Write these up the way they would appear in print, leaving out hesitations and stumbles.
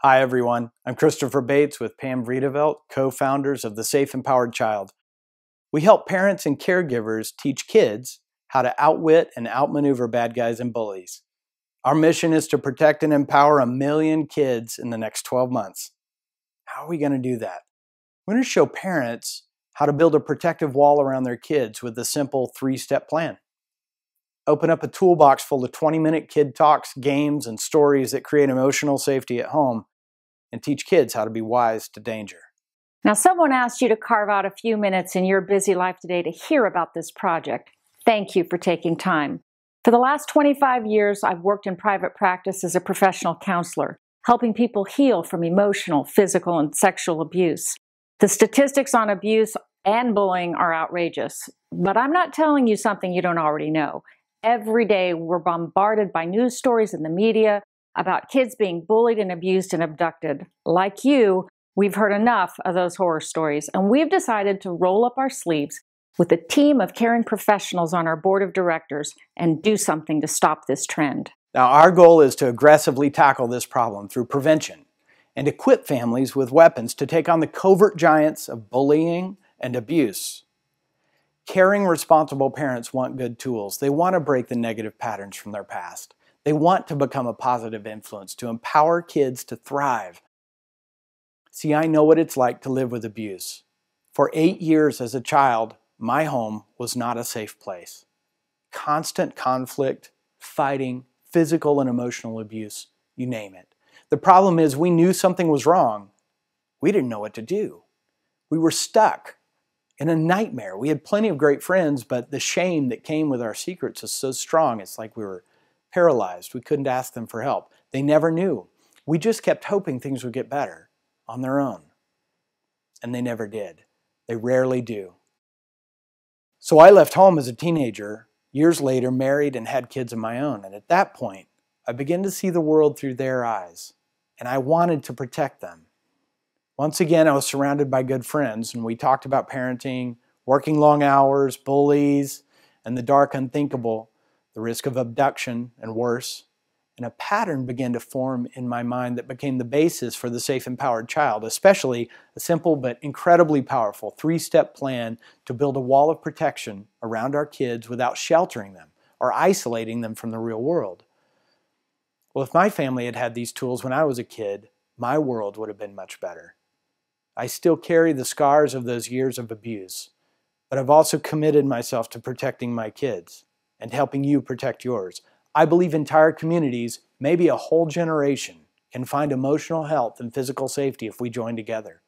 Hi everyone, I'm Christopher Bates with Pam Vriedeveld, co-founders of The Safe Empowered Child. We help parents and caregivers teach kids how to outwit and outmaneuver bad guys and bullies. Our mission is to protect and empower 1 million kids in the next 12 months. How are we going to do that? We're going to show parents how to build a protective wall around their kids with a simple 3-step plan. Open up a toolbox full of 20-minute kid talks, games, and stories that create emotional safety at home and teach kids how to be wise to danger. Now, someone asked you to carve out a few minutes in your busy life today to hear about this project. Thank you for taking time. For the last 25 years, I've worked in private practice as a professional counselor, helping people heal from emotional, physical, and sexual abuse. The statistics on abuse and bullying are outrageous, but I'm not telling you something you don't already know. Every day, we're bombarded by news stories in the media about kids being bullied and abused and abducted. Like you, we've heard enough of those horror stories, and we've decided to roll up our sleeves with a team of caring professionals on our board of directors and do something to stop this trend. Now, our goal is to aggressively tackle this problem through prevention and equip families with weapons to take on the covert giants of bullying and abuse. Caring, responsible parents want good tools. They want to break the negative patterns from their past. They want to become a positive influence, to empower kids to thrive. See, I know what it's like to live with abuse. For 8 years as a child, my home was not a safe place. Constant conflict, fighting, physical and emotional abuse, you name it. The problem is we knew something was wrong. We didn't know what to do. We were stuck in a nightmare. We had plenty of great friends, but the shame that came with our secrets is so strong, it's like we were paralyzed. We couldn't ask them for help. They never knew. We just kept hoping things would get better on their own. And they never did. They rarely do. So I left home as a teenager, years later married and had kids of my own. And at that point, I began to see the world through their eyes. And I wanted to protect them. Once again, I was surrounded by good friends, and we talked about parenting, working long hours, bullies, and the dark unthinkable, the risk of abduction and worse. And a pattern began to form in my mind that became the basis for the Safe Empowered Child, especially a simple but incredibly powerful 3-step plan to build a wall of protection around our kids without sheltering them or isolating them from the real world. Well, if my family had had these tools when I was a kid, my world would have been much better. I still carry the scars of those years of abuse, but I've also committed myself to protecting my kids and helping you protect yours. I believe entire communities, maybe a whole generation, can find emotional health and physical safety if we join together.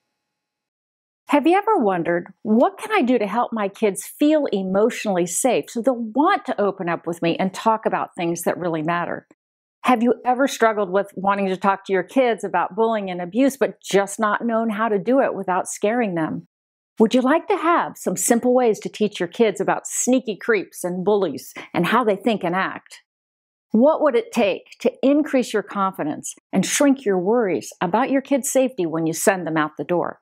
Have you ever wondered, what can I do to help my kids feel emotionally safe so they'll want to open up with me and talk about things that really matter? Have you ever struggled with wanting to talk to your kids about bullying and abuse, but just not known how to do it without scaring them? Would you like to have some simple ways to teach your kids about sneaky creeps and bullies and how they think and act? What would it take to increase your confidence and shrink your worries about your kids' safety when you send them out the door?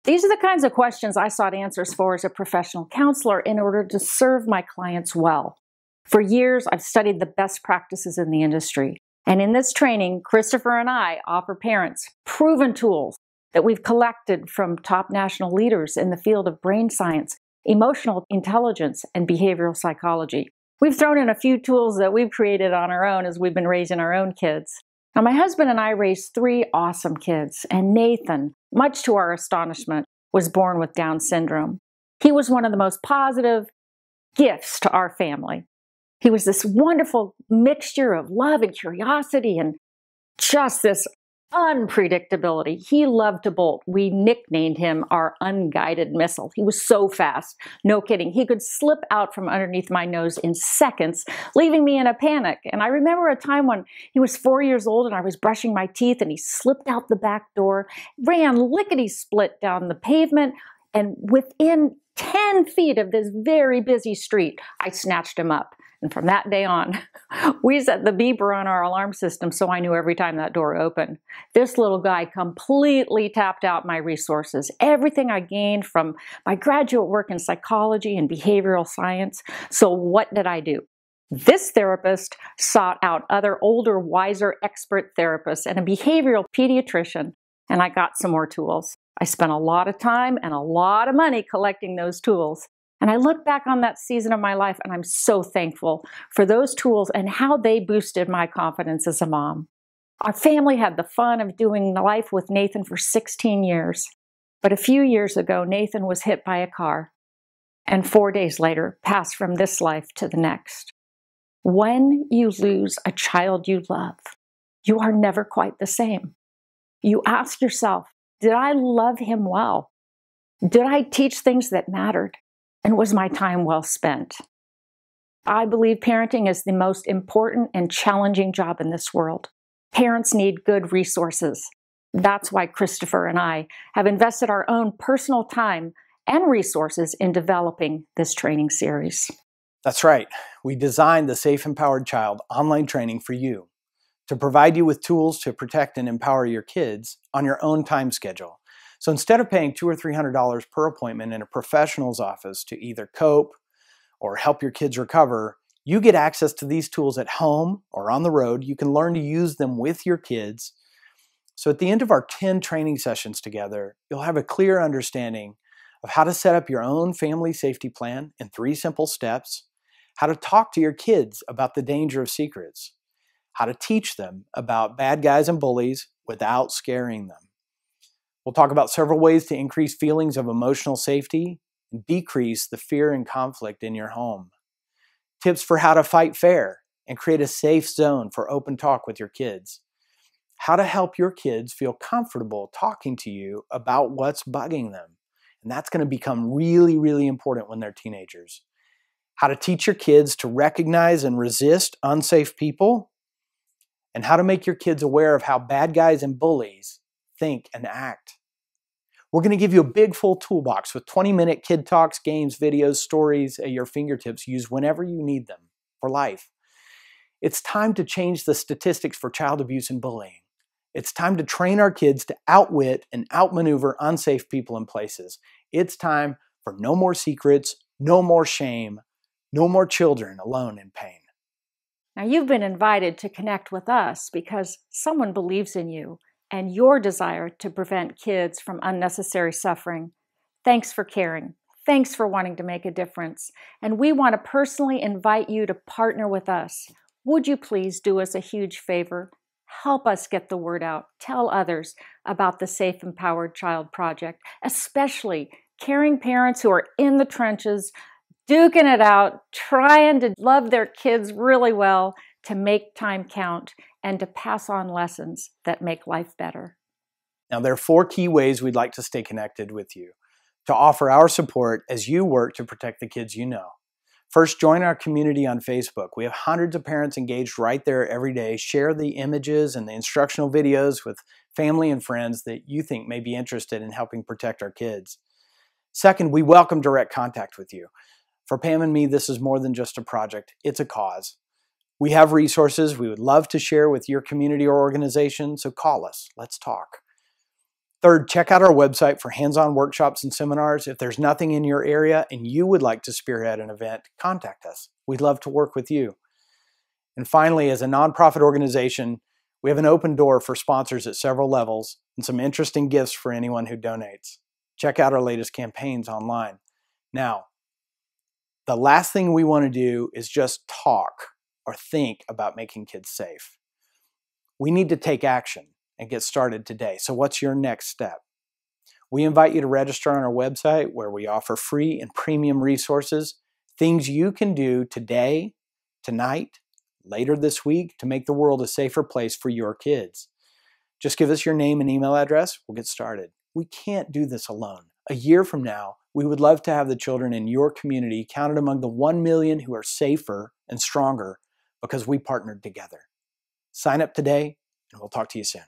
These are the kinds of questions I sought answers for as a professional counselor in order to serve my clients well. For years, I've studied the best practices in the industry. And in this training, Christopher and I offer parents proven tools that we've collected from top national leaders in the field of brain science, emotional intelligence, and behavioral psychology. We've thrown in a few tools that we've created on our own as we've been raising our own kids. Now, my husband and I raised 3 awesome kids, and Nathan, much to our astonishment, was born with Down syndrome. He was one of the most positive gifts to our family. He was this wonderful mixture of love and curiosity and just this unpredictability. He loved to bolt. We nicknamed him our unguided missile. He was so fast. No kidding. He could slip out from underneath my nose in seconds, leaving me in a panic. And I remember a time when he was 4 years old and I was brushing my teeth and he slipped out the back door, ran lickety-split down the pavement, and within 10 feet of this very busy street, I snatched him up. And from that day on, we set the beeper on our alarm system so I knew every time that door opened. This little guy completely tapped out my resources, everything I gained from my graduate work in psychology and behavioral science. So what did I do? This therapist sought out other older, wiser expert therapists and a behavioral pediatrician, and I got some more tools. I spent a lot of time and a lot of money collecting those tools. And I look back on that season of my life and I'm so thankful for those tools and how they boosted my confidence as a mom. Our family had the fun of doing life with Nathan for 16 years. But a few years ago, Nathan was hit by a car and 4 days later passed from this life to the next. When you lose a child you love, you are never quite the same. You ask yourself, did I love him well? Did I teach things that mattered? And was my time well spent? I believe parenting is the most important and challenging job in this world. Parents need good resources. That's why Christopher and I have invested our own personal time and resources in developing this training series. That's right. We designed the Safe Empowered Child online training for you to provide you with tools to protect and empower your kids on your own time schedule. So instead of paying $200 or $300 per appointment in a professional's office to either cope or help your kids recover, you get access to these tools at home or on the road. You can learn to use them with your kids. So at the end of our 10 training sessions together, you'll have a clear understanding of how to set up your own family safety plan in 3 simple steps, how to talk to your kids about the danger of secrets, how to teach them about bad guys and bullies without scaring them. We'll talk about several ways to increase feelings of emotional safety and decrease the fear and conflict in your home. Tips for how to fight fair and create a safe zone for open talk with your kids. How to help your kids feel comfortable talking to you about what's bugging them. And that's going to become really, really important when they're teenagers. How to teach your kids to recognize and resist unsafe people. And how to make your kids aware of how bad guys and bullies think and act. We're going to give you a big full toolbox with 20-minute kid talks, games, videos, stories at your fingertips. Use whenever you need them for life. It's time to change the statistics for child abuse and bullying. It's time to train our kids to outwit and outmaneuver unsafe people and places. It's time for no more secrets, no more shame, no more children alone in pain. Now, you've been invited to connect with us because someone believes in you and your desire to prevent kids from unnecessary suffering. Thanks for caring. Thanks for wanting to make a difference. And we want to personally invite you to partner with us. Would you please do us a huge favor? Help us get the word out. Tell others about the Safe Empowered Child Project, especially caring parents who are in the trenches, duking it out, trying to love their kids really well, to make time count, and to pass on lessons that make life better. Now, there are 4 key ways we'd like to stay connected with you to offer our support as you work to protect the kids you know. First, join our community on Facebook. We have hundreds of parents engaged right there every day. Share the images and the instructional videos with family and friends that you think may be interested in helping protect our kids. Second, we welcome direct contact with you. For Pam and me, this is more than just a project. It's a cause. We have resources we would love to share with your community or organization, so call us. Let's talk. Third, check out our website for hands-on workshops and seminars. If there's nothing in your area and you would like to spearhead an event, contact us. We'd love to work with you. And finally, as a nonprofit organization, we have an open door for sponsors at several levels and some interesting gifts for anyone who donates. Check out our latest campaigns online. Now, the last thing we want to do is just talk or think about making kids safe. We need to take action and get started today. So what's your next step? We invite you to register on our website where we offer free and premium resources, things you can do today, tonight, later this week to make the world a safer place for your kids. Just give us your name and email address. We'll get started. We can't do this alone. A year from now, we would love to have the children in your community counted among the 1 million who are safer and stronger because we partnered together. Sign up today, and we'll talk to you soon.